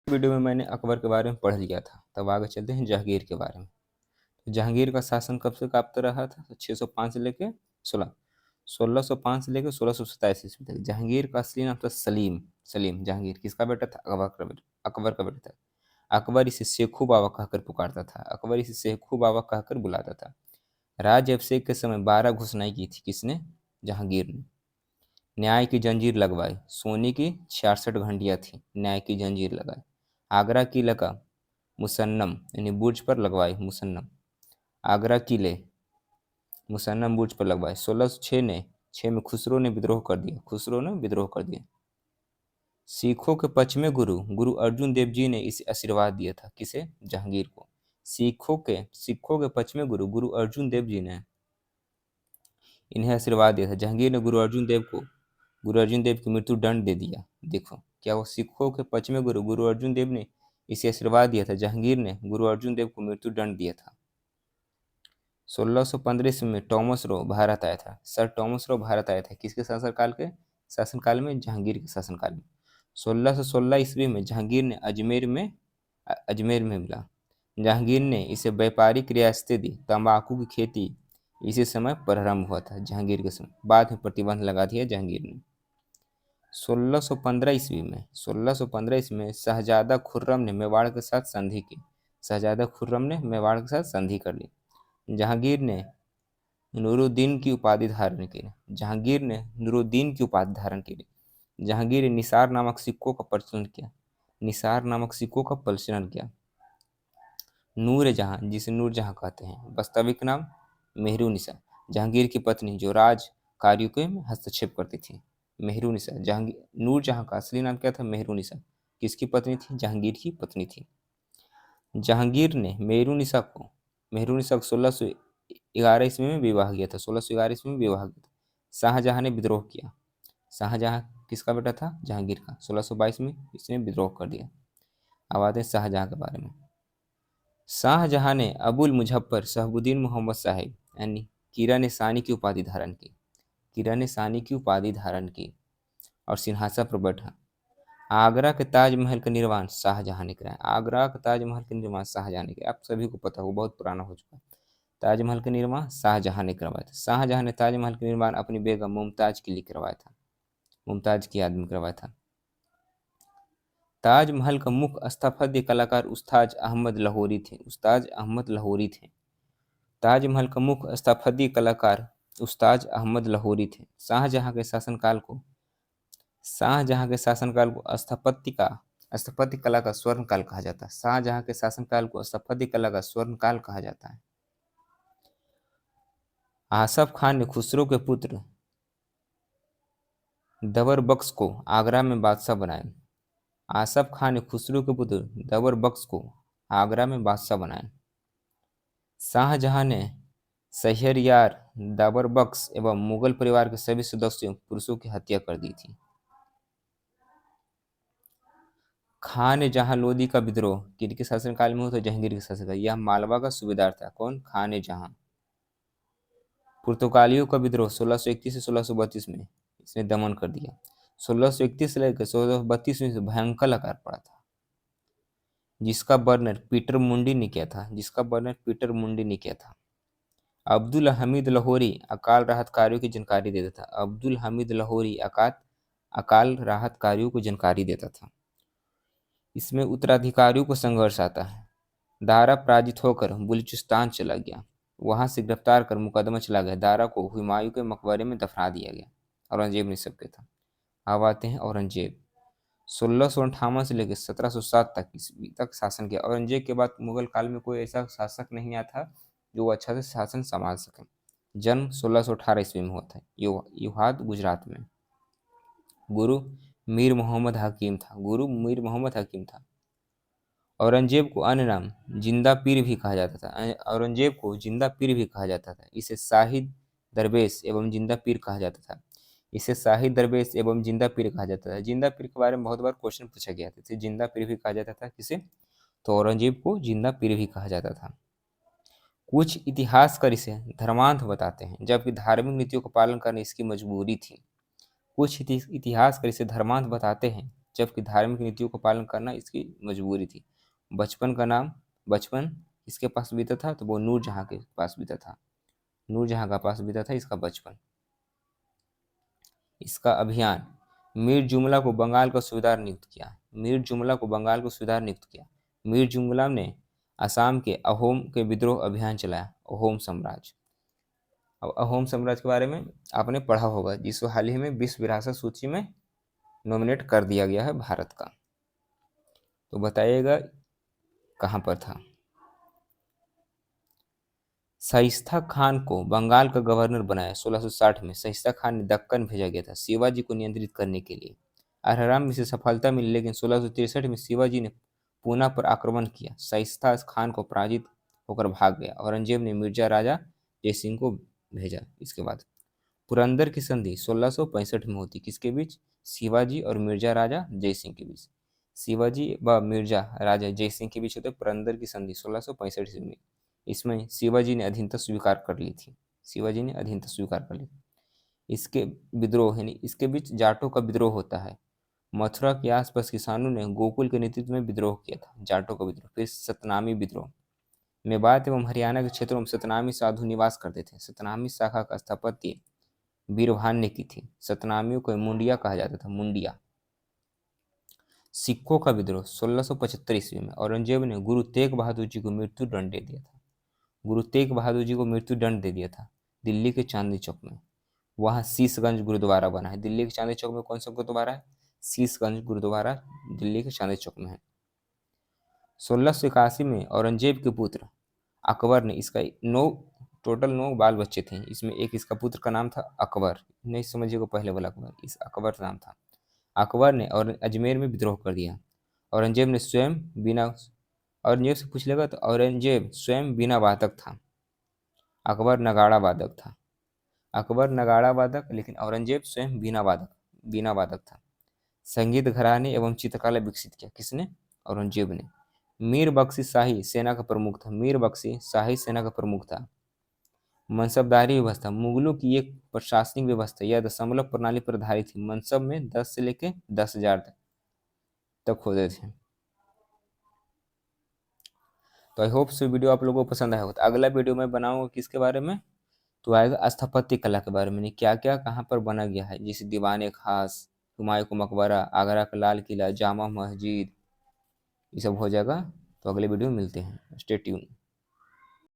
Video में मैंने अकबर के बारे में पढ़ लिया था। तब आगे चलते हैं जहांगीर के बारे में। तो जहांगीर का शासन कब से कब तक रहा था? तो 605 से लेके 1605 से लेकर 1627 ईस्वी तक। जहांगीर का असली नाम था सलीम। सलीम जहांगीर किसका बेटा था? अकबर का बेटा था। अकबर इसे शेखू बाबा कहकर पुकारता था। अकबर इसे शेखू बाबा कहकर बुलाता था। राज्य अभिषेक के समय 12 घोषणाएं की थी। किसने? जहांगीर ने। न्याय की जंजीर लगवाई। सोने की 66 घंटियां थी। न्याय की जंजीर लगाई। आगरा किले का मुसन्नम यानी बुर्ज पर लगवाई। मुसन्नम आगरा किले मुसन्नम बुर्ज पर लगवाए। 1606 में खुसरो ने विद्रोह कर दिया। खुसरो ने विद्रोह कर दिया। सिखों के पक्ष में गुरु अर्जुन देव जी ने इसे आशीर्वाद दिया था। किसे? जहांगीर को। सिखों के पक्ष में गुरु अर्जुन देव जी ने इन्हें आशीर्वाद दिया था। जहांगीर ने गुरु अर्जुन देव की मृत्यु दंड दे दिया। देखो क्या वो सिखों के पक्ष में गुरु अर्जुन देव ने इसे आशीर्वाद दिया था। जहांगीर ने गुरु अर्जुन देव को मृत्यु दंड दिया था। 1615 ईस्वी में टॉमस रो भारत आया था। सर टॉमस रो भारत आया था। किसके शासनकाल में? जहांगीर के शासनकाल में। 1616 ईस्वी में जहांगीर ने अजमेर में मिला। जहांगीर ने इसे व्यापारिक रियासतें दी। तंबाकू की खेती इसी समय प्रारंभ हुआ था। जहांगीर के समय बाद में प्रतिबंध लगा दिया जहांगीर ने। 1615 ईस्वी में शहजादा खुर्रम ने मेवाड़ के साथ संधि की। शहजादा खुर्रम ने मेवाड़ के साथ संधि कर ली। जहांगीर ने नूरुद्दीन की उपाधि धारण की। जहांगीर ने नूरुद्दीन की उपाधि धारण की। जहांगीर ने निसार नामक सिक्कों का प्रचलन किया। निसार नामक सिक्कों का प्रचलन किया। नूर जहां जिसे नूर जहां कहते हैं, वास्तविक नाम मेहरुनिसा। जहांगीर की पत्नी जो राज कार्यों में हस्तक्षेप करती थी। मेहरुनिसा। जहांगीर नूर जहां का असली नाम क्या था? मेहरुनिसा। किसकी पत्नी थी? जहांगीर की पत्नी थी। जहांगीर ने मेहरुनिसा को 1611 ईस्वी में विवाह किया था। 1611 ईस्वी में विवाह किया था। शाहजहां ने विद्रोह किया। शाहजहां किसका बेटा था? जहांगीर का। 1622 में इसने विद्रोह कर दिया। अब आते हैं शाहजहां के बारे में। शाहजहां ने अबुल मुजफ्फर शहबुद्दीन मोहम्मद साहिब यानी किरण सानी की उपाधि धारण की। किरण सानी की उपाधि धारण की और सिंहासन पर बैठा। आगरा के ताजमहल का निर्माण शाहजहां ने कराया। आगरा के ताजमहल का निर्माण शाहजहां ने किया। आप सभी को पता हो, बहुत पुराना हो चुका है। ताजमहल का निर्माण शाहजहां ने करवाया था। शाहजहां ने ताजमहल का निर्माण अपनी बेगम मुमताज के लिए करवाया था। मुमताज की याद में करवाया था। ताजमहल का मुख्य स्थापत्य कलाकार उस्ताद अहमद लाहौरी थे। उस्ताद अहमद लाहौरी थे। ताजमहल का मुख्य स्थापत्य कलाकार उस्ताद अहमद लाहौरी थे। शाहजहां के शासनकाल को स्थापत्य कला का स्वर्ण काल कहा जाता है। शाहजहां के शासनकाल को स्थापत्य कला का स्वर्ण काल कहा जाता है। आसफ खान ने खुसरो के पुत्र दबर बख्श को आगरा में बादशाह बनाया। आसफ खान ने खुसरो के पुत्र दबर बख्श को आगरा में बादशाह बनाया। शाहजहां ने शहरयार, दाबर बख्श एवं मुगल परिवार के सभी सदस्यों पुरुषों की हत्या कर दी थी। खान जहां लोदी का विद्रोह किनके शासनकाल में हुआ था? जहांगीर के शासनकाल। यह मालवा का सूबेदार था। कौन? खान जहां। पुर्तगालियों का विद्रोह 1631 से 1632 में इसने दमन कर दिया। 1631 से लेकर 1632 में भयंकर आकार पड़ा था, जिसका वर्णन पीटर मुंडी ने किया था। अब्दुल हमीद लाहौरी अकाल राहत कार्यों की जानकारी देता था। अब्दुल हमीद लाहौरी अकाल राहत कार्यों को जानकारी देता था। इसमें उत्तराधिकारियों को संघर्ष आता है। दारा पराजित होकर बलूचिस्तान चला गया। वहां से गिरफ्तार कर मुकदमा चला गया। दारा को हुमायूं के मकबरे में दफना दिया गया। औरंगजेब ने सबके था। अब आते हैं औरंगजेब। 1658 से लेकर 1707 तक ईस्वी तक शासन किया। औरंगजेब के बाद मुगल काल में कोई ऐसा शासक नहीं आया था जो अच्छा से शासन संभाल सके। जन्म 1618 ईस्वी में हुआ था युहाद, गुजरात में। गुरु मीर मोहम्मद हकीम था। औरंगजेब को अन्य नाम जिंदा पीर भी कहा जाता था। औरंगजेब को जिंदा पीर भी कहा जाता था। इसे शाहिद दरवेश एवं जिंदा पीर कहा जाता था। जिंदा पीर के बारे में बहुत बार क्वेश्चन पूछा गया था। जिंदा पीर भी कहा जाता था किसे? तो औरंगजेब को जिंदा पीर भी कहा जाता था। कुछ इतिहासकार इसे धर्मांध बताते हैं, जबकि धार्मिक नीतियों का पालन करना इसकी मजबूरी थी। कुछ इतिहासकार इसे धर्मांध बताते हैं, जबकि धार्मिक नीतियों का पालन करना इसकी मजबूरी थी। बचपन इसके पास बीता था तो वो नूरजहां के पास बीता था, नूरजहां का पास बीता था इसका बचपन। इसका अभियान, मीर जुमला को बंगाल का सूबेदार नियुक्त किया। मीर जुमला को बंगाल का सूबेदार नियुक्त किया। मीर जुमला ने असम के अहोम के विद्रोह अभियान चलाया। अहोम साम्राज्य, अब अहोम साम्राज्य के बारे में आपने पढ़ा होगा, जिसको हाल ही में विश्व विरासत सूची में नॉमिनेट कर दिया गया है भारत का। तो बताइएगा कहाँ पर था। शाइस्ता खान को बंगाल का गवर्नर बनाया 1660 में। शाइस्ता खान ने दक्कन भेजा गया था शिवाजी को नियंत्रित करने के लिए। अरहराम में से सफलता मिली, लेकिन 1663 में शिवाजी ने पूना पर आक्रमण किया। शाइस्ता खान को पराजित होकर भाग गया। औरंगजेब ने मिर्जा राजा जयसिंह को भेजा। इसके बाद पुरंदर की संधि 1665 में होती, किसके बीच? शिवाजी और मिर्जा राजा जयसिंह के बीच। शिवाजी व मिर्जा राजा जयसिंह के बीच होते पुरंदर की संधि 1665 में। इसमें शिवाजी ने अधीनता स्वीकार कर ली थी। शिवाजी ने अधीनता स्वीकार कर ली। इसके विद्रोह यानी इसके बीच जाटों का विद्रोह होता है। मथुरा के आसपास किसानों ने गोकुल के नेतृत्व में विद्रोह किया था, जाटों का विद्रोह। फिर सतनामी विद्रोह, मेवात एवं हरियाणा के क्षेत्रों में सतनामी साधु निवास करते थे। सतनामी शाखा का स्थापत्य बीरभान ने की थी। सतनामियों को मुंडिया कहा जाता था, मुंडिया। सिखों का विद्रोह 1675 ईस्वी में औरंगजेब ने गुरु तेग बहादुर जी को मृत्यु दंड दे दिया था। गुरु तेग बहादुर जी को मृत्यु दंड दे दिया था दिल्ली के चांदनी चौक में। वहाँ शीशगंज गुरुद्वारा बना है। दिल्ली के चांदनी चौक में कौन सा गुरुद्वारा है? शीशगंज गुरुद्वारा दिल्ली के चांदनी चौक में है। 1681 में औरंगजेब के पुत्र अकबर ने, इसका टोटल 9 बाल बच्चे थे। इसमें एक इसका पुत्र का नाम था अकबर, नहीं समझिएगा पहले वाला अकबर, इस अकबर का नाम था। अकबर ने और अजमेर में विद्रोह कर दिया। औरंगजेब ने स्वयं बिना, औरंगजेब से पूछ लेगा तो औरंगजेब स्वयं बिना वादक था। अकबर नगाड़ा वादक था। अकबर नगाड़ा वादक, लेकिन औरंगजेब स्वयं बिना वादक था। संगीत घराने एवं चित्रकला विकसित किया, किसने? औरंगजेब ने। मीर बख्शी शाही सेना का प्रमुख था। मीर बख्शी शाही सेना का प्रमुख था। मनसबदारी व्यवस्था, मुगलों की एक प्रशासनिक व्यवस्था यह दशमलव प्रणाली पर आधारित थी। मनसब में 10 से लेकर 10,000 तक होते थे। तो आई होप सो वीडियो आप लोगों को पसंद आया होगा। तो अगला वीडियो मैं बनाऊंगा किसके बारे में? तो आएगा स्थापत्य कला के बारे में, क्या क्या कहाँ पर बना गया है, जैसे दीवान खास, हुमायूं का मकबरा, आगरा का लाल किला, जामा मस्जिद, ये सब हो जाएगा। तो अगले वीडियो में मिलते हैं। Stay tune.